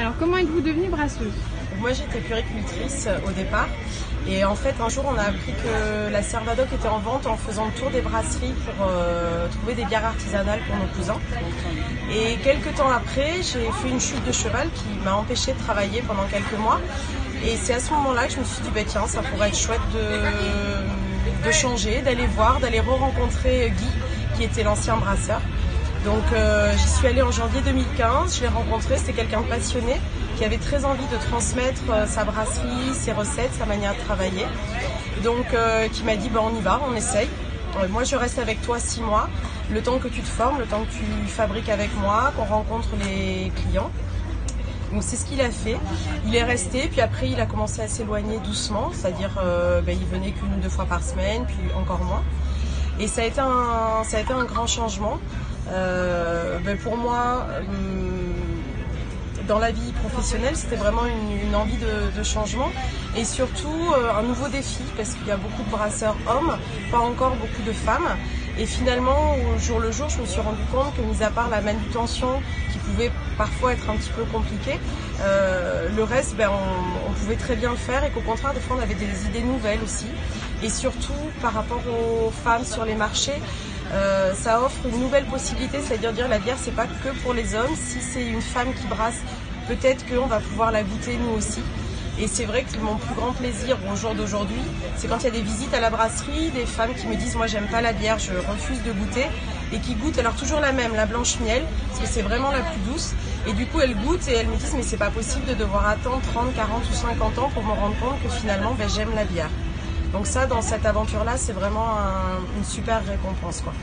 Alors, comment êtes-vous devenue brasseuse? Moi, j'étais puéricultrice au départ. Et en fait, un jour, on a appris que la Servadoc était en vente en faisant le tour des brasseries pour trouver des bières artisanales pour nos cousins. Et quelques temps après, j'ai fait une chute de cheval qui m'a empêchée de travailler pendant quelques mois. Et c'est à ce moment-là que je me suis dit, bah, tiens, ça pourrait être chouette de changer, d'aller voir, d'aller re-rencontrer Guy, qui était l'ancien brasseur. Donc j'y suis allée en janvier 2015, je l'ai rencontré, c'était quelqu'un de passionné qui avait très envie de transmettre sa brasserie, ses recettes, sa manière de travailler. Donc qui m'a dit on y va, on essaye. Moi je reste avec toi 6 mois, le temps que tu te formes, le temps que tu fabriques avec moi, qu'on rencontre les clients. Donc c'est ce qu'il a fait, il est resté, puis après il a commencé à s'éloigner doucement, c'est-à-dire il venait qu'1 ou 2 fois par semaine, puis encore moins. Et ça a été un grand changement. Pour moi, dans la vie professionnelle, c'était vraiment une envie de changement et surtout un nouveau défi parce qu'il y a beaucoup de brasseurs hommes, pas encore beaucoup de femmes. Et finalement, au jour le jour, je me suis rendu compte que, mis à part la manutention qui pouvait parfois être un petit peu compliquée, le reste, on pouvait très bien le faire et qu'au contraire, des fois, on avait des idées nouvelles aussi. Et surtout, par rapport aux femmes sur les marchés, ça offre une nouvelle possibilité, c'est-à-dire dire la bière, c'est pas que pour les hommes. Si c'est une femme qui brasse, peut-être qu'on va pouvoir la goûter nous aussi. Et c'est vrai que mon plus grand plaisir au jour d'aujourd'hui, c'est quand il y a des visites à la brasserie, des femmes qui me disent moi j'aime pas la bière, je refuse de goûter, et qui goûtent alors toujours la même, la blanche miel, parce que c'est vraiment la plus douce. Et du coup elles goûtent et elles me disent mais c'est pas possible de devoir attendre 30, 40 ou 50 ans pour me rendre compte que finalement j'aime la bière. Donc ça, dans cette aventure-là, c'est vraiment une super récompense, quoi.